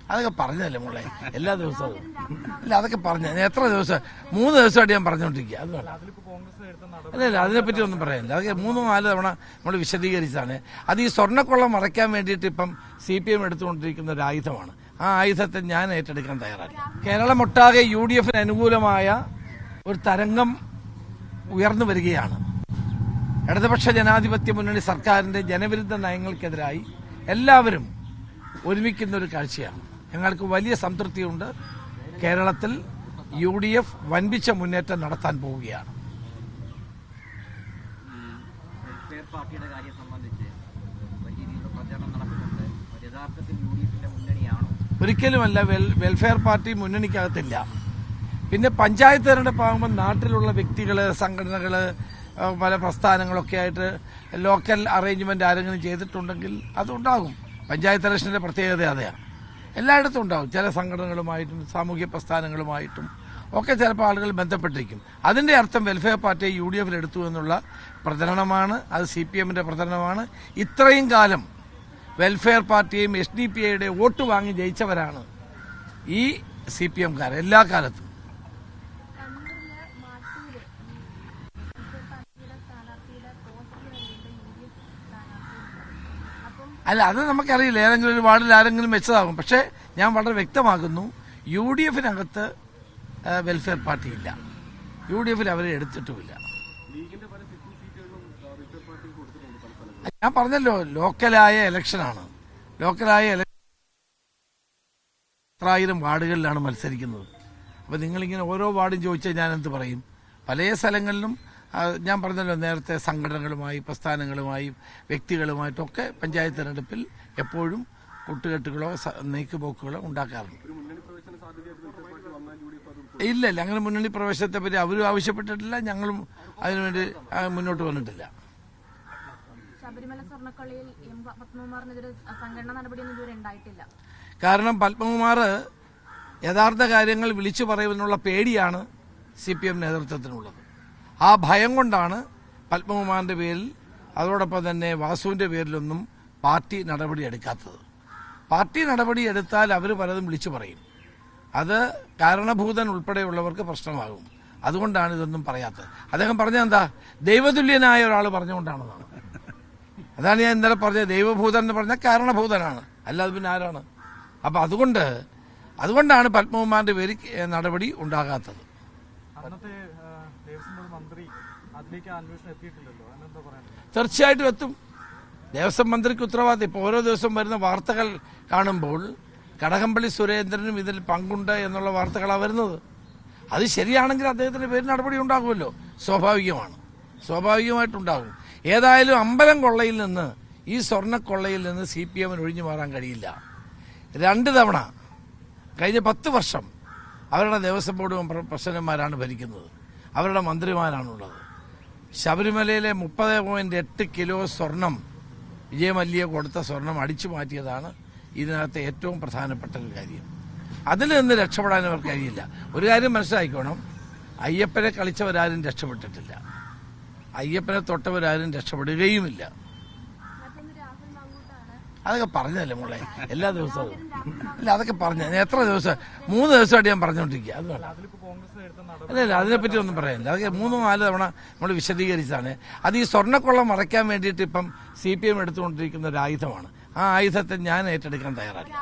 അതൊക്കെ പറഞ്ഞതല്ലേ മോളെ, എല്ലാ ദിവസവും അല്ല അതൊക്കെ പറഞ്ഞ എത്ര ദിവസം 3 ദിവസമായിട്ട് ഞാൻ പറഞ്ഞുകൊണ്ടിരിക്കുക. അത് അല്ല അതിനെപ്പറ്റി ഒന്നും പറയാനില്ല. അതൊക്കെ 3-4 തവണ നമ്മൾ വിശദീകരിച്ചതാണ്. അത് ഈ സ്വർണ്ണക്കൊള്ള മറയ്ക്കാൻ വേണ്ടിയിട്ട് ഇപ്പം CPM എടുത്തുകൊണ്ടിരിക്കുന്ന ഒരു ആയുധമാണ്. ആ ആയുധത്തെ ഞാൻ ഏറ്റെടുക്കാൻ തയ്യാറല്ല. കേരളമൊട്ടാകെ UDF അനുകൂലമായ ഒരു തരംഗം ഉയർന്നു വരികയാണ്. ഇടതുപക്ഷ ജനാധിപത്യ മുന്നണി സർക്കാരിന്റെ ജനവിരുദ്ധ നയങ്ങൾക്കെതിരായി എല്ലാവരും ഒരുമിക്കുന്ന ഒരു കാഴ്ചയാണ്. ഞങ്ങൾക്ക് വലിയ സംതൃപ്തിയുണ്ട്. കേരളത്തിൽ UDF വൻപിച്ച മുന്നേറ്റം നടത്താൻ പോവുകയാണ്. ഒരിക്കലുമല്ല, വെൽഫെയർ പാർട്ടി മുന്നണിക്കകത്തില്ല. പിന്നെ പഞ്ചായത്ത് തെരഞ്ഞെടുപ്പാകുമ്പോൾ നാട്ടിലുള്ള വ്യക്തികള്, സംഘടനകള്, പല പ്രസ്ഥാനങ്ങളൊക്കെ ആയിട്ട് ലോക്കൽ അറേഞ്ച്മെന്റ് ആരെങ്കിലും ചെയ്തിട്ടുണ്ടെങ്കിൽ അതുണ്ടാകും. പഞ്ചായത്ത് ഇലക്ഷന്റെ പ്രത്യേകത അതാണ്. എല്ലായിടത്തും ഉണ്ടാകും. ചില സംഘടനകളുമായിട്ടും സാമൂഹ്യ പ്രസ്ഥാനങ്ങളുമായിട്ടും ഒക്കെ ചിലപ്പോൾ ആളുകൾ ബന്ധപ്പെട്ടിരിക്കും. അതിന്റെ അർത്ഥം വെൽഫെയർ പാർട്ടിയെ UDF എടുത്തു എന്നുള്ള പ്രചരണമാണ്. അത് CPMന്റെ പ്രചരണമാണ്. ഇത്രയും കാലം വെൽഫെയർ പാർട്ടിയെയും SDPIയുടെ വോട്ട് വാങ്ങി ജയിച്ചവരാണ് ഈ CPMക്കാർ എല്ലാ കാലത്തും. അല്ല, അത് നമുക്കറിയില്ല. ഏതെങ്കിലും ഒരു വാർഡിൽ ആരെങ്കിലും വെച്ചതാകും. പക്ഷേ ഞാൻ വളരെ വ്യക്തമാക്കുന്നു, UDFനകത്ത് വെൽഫെയർ പാർട്ടി ഇല്ല. UDFൽ അവരെ എടുത്തിട്ടുമില്ല. ഞാൻ പറഞ്ഞല്ലോ, ലോക്കലായ ഇലക്ഷനാണ്. ലോക്കലായ എത്ര 1000 വാർഡുകളിലാണ് മത്സരിക്കുന്നത്. അപ്പോൾ നിങ്ങളിങ്ങനെ ഓരോ വാർഡും ചോദിച്ചാൽ ഞാൻ എന്ത് പറയും? പല സ്ഥലങ്ങളിലും ഞാൻ പറഞ്ഞല്ലോ നേരത്തെ, സംഘടനകളുമായി, പ്രസ്ഥാനങ്ങളുമായും വ്യക്തികളുമായിട്ടൊക്കെ പഞ്ചായത്ത് തെരഞ്ഞെടുപ്പിൽ എപ്പോഴും കൂട്ടുകെട്ടുകളോ നീക്കുപോക്കുകളോ ഉണ്ടാക്കാറുണ്ട്. ഇല്ല, അങ്ങനെ മുന്നണി പ്രവേശനത്തെ പറ്റി അവരും ആവശ്യപ്പെട്ടിട്ടില്ല, ഞങ്ങളും അതിനുവേണ്ടി മുന്നോട്ട് വന്നിട്ടില്ല. കാരണം പത്മകുമാർ യഥാർത്ഥ കാര്യങ്ങൾ വിളിച്ചു പറയുന്നതിനുള്ള പേടിയാണ് CPM നേതൃത്വത്തിനുള്ളത്. ആ ഭയം കൊണ്ടാണ് പത്മകുമാറിന്റെ പേരിൽ, അതോടൊപ്പം തന്നെ വാസുവിന്റെ പേരിലൊന്നും പാർട്ടി നടപടി എടുക്കാത്തത്. പാർട്ടി നടപടി എടുത്താൽ അവർ പലതും വിളിച്ചു പറയും. അത് കാരണഭൂതൻ ഉൾപ്പെടെയുള്ളവർക്ക് പ്രശ്നമാകും. അതുകൊണ്ടാണ് ഇതൊന്നും പറയാത്തത്. അദ്ദേഹം പറഞ്ഞത് എന്താ? ദൈവതുല്യനായ ഒരാൾ പറഞ്ഞുകൊണ്ടാണെന്നാണ്. അതാണ് ഞാൻ ഇന്നലെ പറഞ്ഞത്. ദൈവഭൂതൻ എന്ന് പറഞ്ഞാൽ കാരണഭൂതനാണ്, അല്ലാതെ പിന്നെ ആരാണ്? അപ്പൊ അതുകൊണ്ടാണ് പത്മകുമാറിന്റെ പേരിൽ നടപടി ഉണ്ടാകാത്തത്. തീർച്ചയായിട്ടും എത്തും. ദേവസ്വം മന്ത്രിക്ക് ഉത്തരവാദിത്തം. ഇപ്പോൾ ഓരോ ദിവസം വരുന്ന വാർത്തകൾ കാണുമ്പോൾ കടകംപള്ളി സുരേന്ദ്രനും ഇതിൽ പങ്കുണ്ട് എന്നുള്ള വാർത്തകളാണ് വരുന്നത്. അത് ശരിയാണെങ്കിൽ അദ്ദേഹത്തിന്റെ പേരിൽ നടപടി ഉണ്ടാകുമല്ലോ. സ്വാഭാവികമായിട്ടുണ്ടാകും. ഏതായാലും അമ്പലം കൊള്ളയിൽ നിന്ന്, ഈ സ്വർണ്ണക്കൊള്ളയിൽ നിന്ന് CPMന് ഒഴിഞ്ഞു മാറാൻ കഴിയില്ല. 2 തവണ കഴിഞ്ഞ 10 വർഷം അവരുടെ ദേവസ്വം ബോർഡ് പ്രസിഡന്റുമാരാണ് ഭരിക്കുന്നത്. അവരുടെ മന്ത്രിമാരാണുള്ളത്. ശബരിമലയിലെ 30.8 കിലോ സ്വർണം, വിജയമല്യ കൊടുത്ത സ്വർണം അടിച്ചു മാറ്റിയതാണ് ഇതിനകത്ത് ഏറ്റവും പ്രധാനപ്പെട്ട ഒരു കാര്യം. അതിൽ നിന്ന് രക്ഷപ്പെടാൻ അവർക്ക് കഴിയില്ല. ഒരു കാര്യം മനസ്സിലാക്കിക്കോണം, അയ്യപ്പനെ കളിച്ചവരാരും രക്ഷപ്പെട്ടിട്ടില്ല. അയ്യപ്പനെ തൊട്ടവരാരും രക്ഷപ്പെടുകയുമില്ല. അതൊക്കെ പറഞ്ഞതല്ലേ മോളെ, എല്ലാ ദിവസവും അല്ല അതൊക്കെ പറഞ്ഞ എത്ര ദിവസം 3 ദിവസമായിട്ട് ഞാൻ പറഞ്ഞുകൊണ്ടിരിക്കുക. അത് അല്ല അതിനെപ്പറ്റി ഒന്നും പറയാനില്ല. അതൊക്കെ 3-4 തവണ നമ്മൾ വിശദീകരിച്ചതാണ്. അത് ഈ സ്വർണ്ണക്കൊള്ള മറയ്ക്കാൻ വേണ്ടിയിട്ട് ഇപ്പം CPM എടുത്തുകൊണ്ടിരിക്കുന്ന ഒരു ആയുധമാണ്. ആ ആയുധത്തെ ഞാൻ ഏറ്റെടുക്കാൻ തയ്യാറല്ല.